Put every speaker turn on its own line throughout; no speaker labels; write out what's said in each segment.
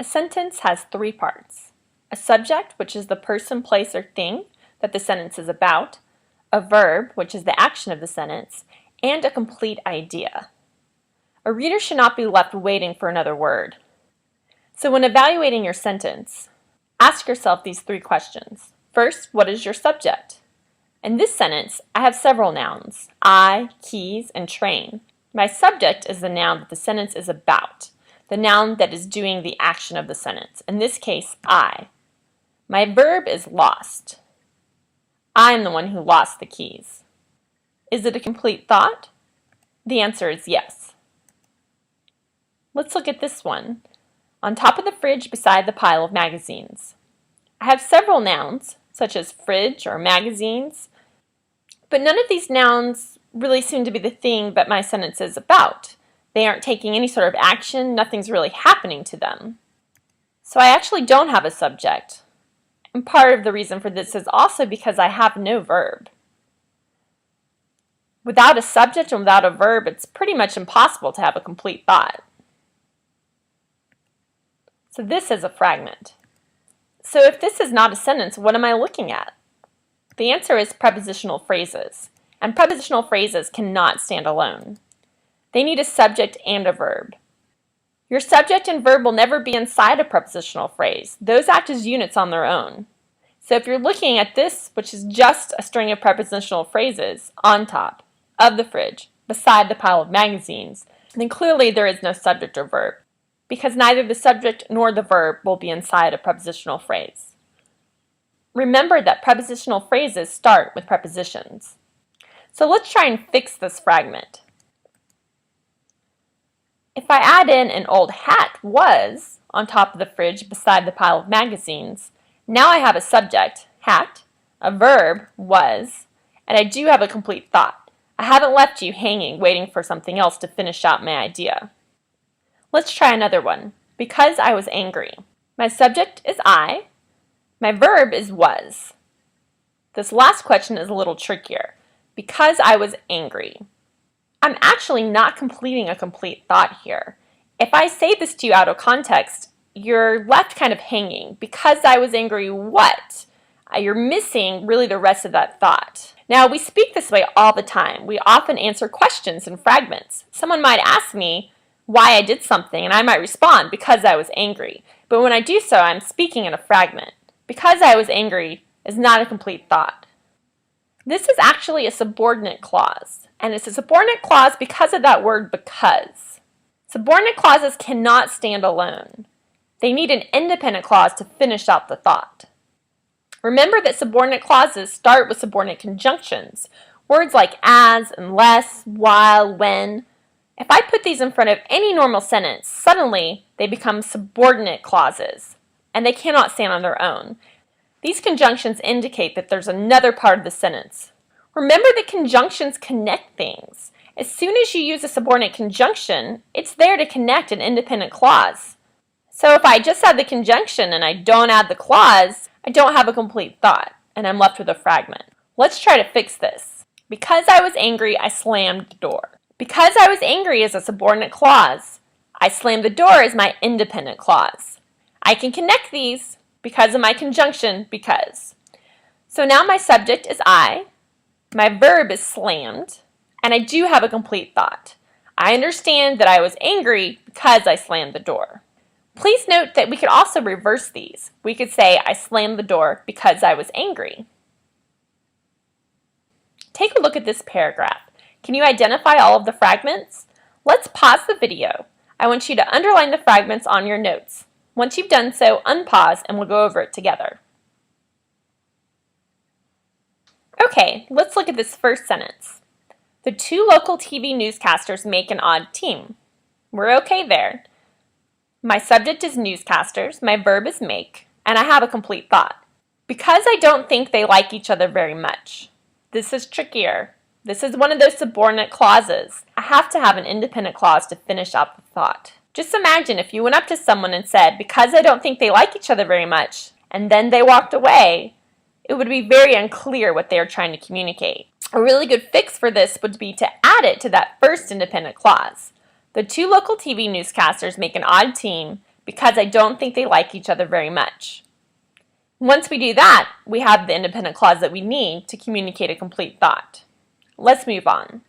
A sentence has three parts: a subject, which is the person, place, or thing that the sentence is about, a verb, which is the action of the sentence, and a complete idea. A reader should not be left waiting for another word. So when evaluating your sentence, ask yourself these three questions. First, what is your subject? In this sentence, I have several nouns: I, keys, and train. My subject is the noun that the sentence is about, the noun that is doing the action of the sentence, in this case, I. My verb is lost. I am the one who lost the keys. Is it a complete thought? The answer is yes. Let's look at this one. On top of the fridge beside the pile of magazines. I have several nouns, such as fridge or magazines, but none of these nouns really seem to be the thing that my sentence is about. They aren't taking any sort of action, nothing's really happening to them. So I actually don't have a subject. And part of the reason for this is also because I have no verb. Without a subject and without a verb, it's pretty much impossible to have a complete thought. So this is a fragment. So if this is not a sentence, what am I looking at? The answer is prepositional phrases, and prepositional phrases cannot stand alone. They need a subject and a verb. Your subject and verb will never be inside a prepositional phrase. Those act as units on their own. So if you're looking at this, which is just a string of prepositional phrases on top of the fridge, beside the pile of magazines, then clearly there is no subject or verb, because neither the subject nor the verb will be inside a prepositional phrase. Remember that prepositional phrases start with prepositions. So let's try and fix this fragment. If I add in an old hat was on top of the fridge beside the pile of magazines, now I have a subject, hat, a verb, was, and I do have a complete thought. I haven't left you hanging waiting for something else to finish out my idea. Let's try another one. Because I was angry. My subject is I. My verb is was. This last question is a little trickier. Because I was angry. I'm actually not completing a complete thought here. If I say this to you out of context, you're left kind of hanging. Because I was angry, what? You're missing really the rest of that thought. Now, we speak this way all the time. We often answer questions in fragments. Someone might ask me why I did something, and I might respond, because I was angry. But when I do so, I'm speaking in a fragment. Because I was angry is not a complete thought. This is actually a subordinate clause, and it's a subordinate clause because of that word because. Subordinate clauses cannot stand alone. They need an independent clause to finish out the thought. Remember that subordinate clauses start with subordinate conjunctions, words like as, unless, while, when. If I put these in front of any normal sentence, suddenly they become subordinate clauses, and they cannot stand on their own. These conjunctions indicate that there's another part of the sentence. Remember that conjunctions connect things. As soon as you use a subordinate conjunction, it's there to connect an independent clause. So if I just add the conjunction and I don't add the clause, I don't have a complete thought, and I'm left with a fragment. Let's try to fix this. Because I was angry, I slammed the door. Because I was angry is a subordinate clause. I slammed the door is my independent clause. I can connect these because of my conjunction because. So now my subject is I, my verb is slammed, and I do have a complete thought. I understand that I was angry because I slammed the door. Please note that we could also reverse these. We could say I slammed the door because I was angry. Take a look at this paragraph. Can you identify all of the fragments? Let's pause the video. I want you to underline the fragments on your notes. Once you've done so, unpause and we'll go over it together. Okay, let's look at this first sentence. The two local TV newscasters make an odd team. We're okay there. My subject is newscasters, my verb is make, and I have a complete thought. Because I don't think they like each other very much. This is trickier. This is one of those subordinate clauses. I have to have an independent clause to finish out the thought. Just imagine if you went up to someone and said, because I don't think they like each other very much, and then they walked away, it would be very unclear what they are trying to communicate. A really good fix for this would be to it to that first independent clause. The two local TV newscasters make an odd team. because I don't think they like each other very much. Once we do that, we have the independent clause that we need to communicate a complete thought. Let's move on.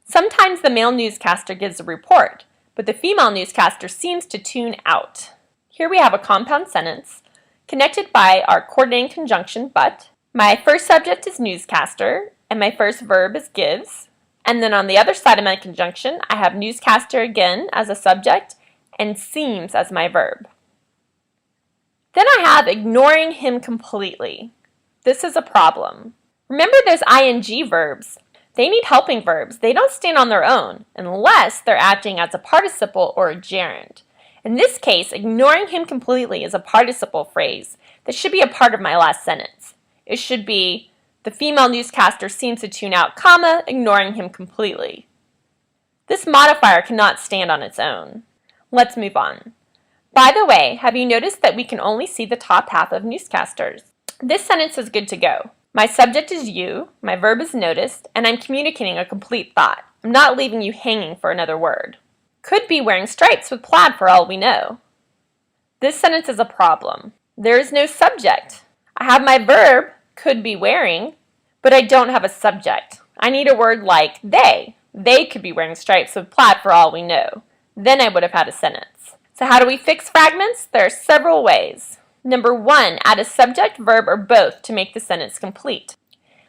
Sometimes the male newscaster gives a report, but the female newscaster seems to tune out. Here we have a compound sentence connected by our coordinating conjunction but. My first subject is newscaster, and my first verb is gives. And then on the other side of my conjunction, I have newscaster again as a subject and seems as my verb. Then I have ignoring him completely. This is a problem. Remember those ing verbs. They need helping verbs. They don't stand on their own unless they're acting as a participle or a gerund. In this case, ignoring him completely is a participle phrase that should be a part of my last sentence. It should be, the female newscaster seems to tune out, comma, ignoring him completely. This modifier cannot stand on its own. Let's move on. By the way, have you noticed that we can only see the top half of newscasters? This sentence is good to go. My subject is you, my verb is noticed, and I'm communicating a complete thought. I'm not leaving you hanging for another word. Could be wearing stripes with plaid for all we know. This sentence is a problem. There is no subject. I have my verb, could be wearing, but I don't have a subject. I need a word like they. They could be wearing stripes with plaid for all we know. Then I would have had a sentence. So how do we fix fragments? There are several ways. Number 1, add a subject, verb, or both to make the sentence complete.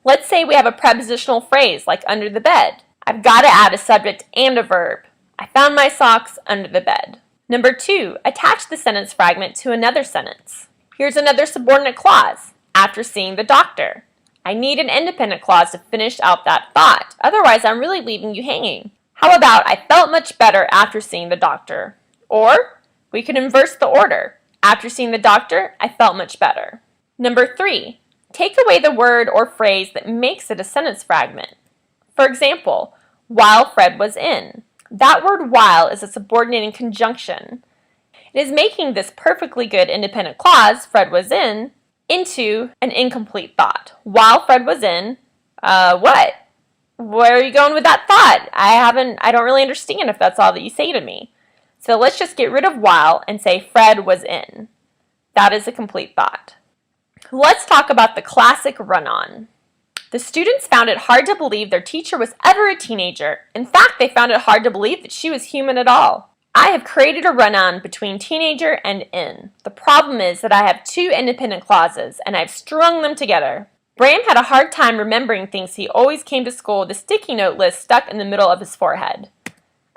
Let's say we have a prepositional phrase like under the bed. I've got to add a subject and a verb. I found my socks under the bed. Number 2, attach the sentence fragment to another sentence. Here's another subordinate clause. After seeing the doctor. I need an independent clause to finish out that thought. Otherwise, I'm really leaving you hanging. How about I felt much better after seeing the doctor? Or we could inverse the order. After seeing the doctor, I felt much better. Number 3, take away the word or phrase that makes it a sentence fragment. For example, while Fred was in. That word while is a subordinating conjunction. It is making this perfectly good independent clause, Fred was in, into an incomplete thought. While Fred was in, what? Where are you going with that thought? I don't really understand if that's all that you say to me. So let's just get rid of while and say Fred was in. That is a complete thought. Let's talk about the classic run-on. The students found it hard to believe their teacher was ever a teenager. In fact, they found it hard to believe that she was human at all. I have created a run-on between teenager and in. The problem is that I have 2 independent clauses, and I've strung them together. Bram had a hard time remembering things. He always came to school with a sticky note list stuck in the middle of his forehead.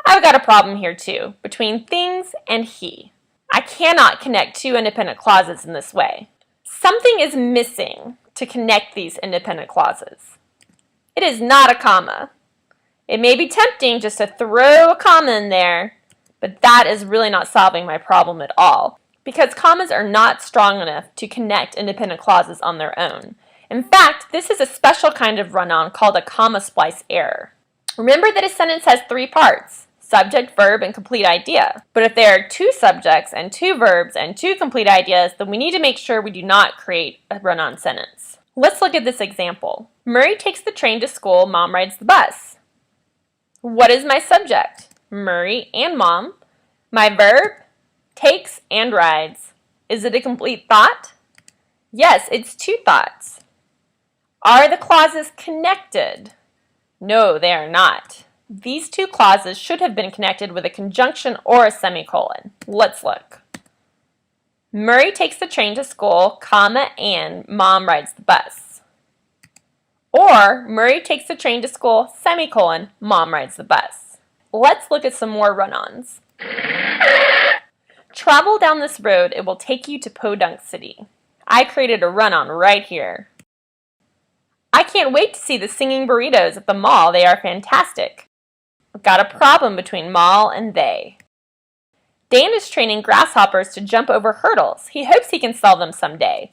I've got a problem here too, between things and he. I cannot connect 2 independent clauses in this way. Something is missing to connect these independent clauses. It is not a comma. It may be tempting just to throw a comma in there, but that is really not solving my problem at all, because commas are not strong enough to connect independent clauses on their own. In fact, this is a special kind of run-on called a comma splice error. Remember that a sentence has 3 parts, subject, verb, and complete idea. But if there are 2 subjects and 2 verbs and 2 complete ideas, then we need to make sure we do not create a run-on sentence. Let's look at this example. Murray takes the train to school, Mom rides the bus. What is my subject? Murray and Mom. My verb, takes and rides. Is it a complete thought? Yes, it's 2 thoughts. Are the clauses connected? No, they are not. These 2 clauses should have been connected with a conjunction or a semicolon. Let's look. Murray takes the train to school, comma, and Mom rides the bus. Or Murray takes the train to school, semicolon, Mom rides the bus. Let's look at some more run-ons. Travel down this road, it will take you to Podunk City. I created a run-on right here. I can't wait to see the singing burritos at the mall. They are fantastic. I've got a problem between mall and they. Dan is training grasshoppers to jump over hurdles. He hopes he can sell them someday.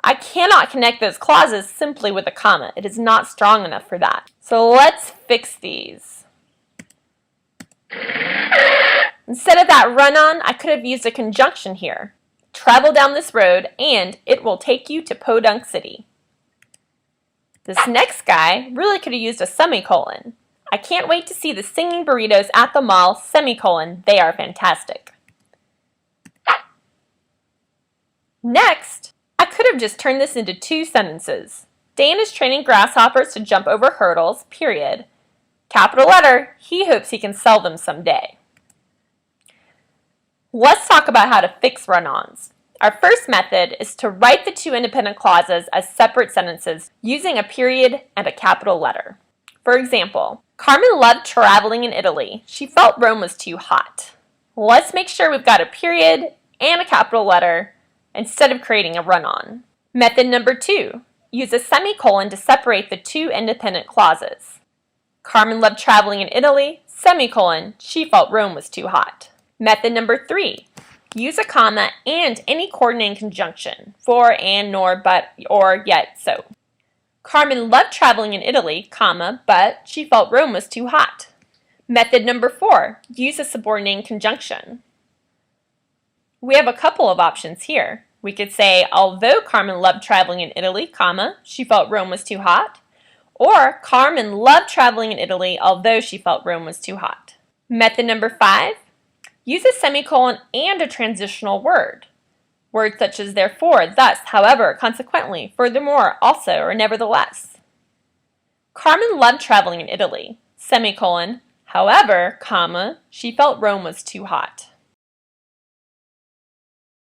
I cannot connect those clauses simply with a comma. It is not strong enough for that. So let's fix these. Instead of that run-on, I could have used a conjunction here. Travel down this road, and it will take you to Podunk City. This next guy really could have used a semicolon. I can't wait to see the singing burritos at the mall, semicolon, they are fantastic. Next, I could have just turned this into 2 sentences. Dan is training grasshoppers to jump over hurdles, period. Capital letter, he hopes he can sell them someday. Let's talk about how to fix run-ons. Our first method is to write the 2 independent clauses as separate sentences using a period and a capital letter. For example, Carmen loved traveling in Italy. She felt Rome was too hot. Let's make sure we've got a period and a capital letter instead of creating a run-on. Method number 2. Use a semicolon to separate the 2 independent clauses. Carmen loved traveling in Italy, semicolon, she felt Rome was too hot. Method number 3. Use a comma and any coordinating conjunction, for, and, nor, but, or, yet, so. Carmen loved traveling in Italy, comma, but she felt Rome was too hot. Method number 4. Use a subordinating conjunction. We have a couple of options here. We could say, although Carmen loved traveling in Italy, comma, she felt Rome was too hot. Or, Carmen loved traveling in Italy, although she felt Rome was too hot. Method number 5. Use a semicolon and a transitional word. Words such as therefore, thus, however, consequently, furthermore, also, or nevertheless. Carmen loved traveling in Italy, semicolon, however, comma, she felt Rome was too hot.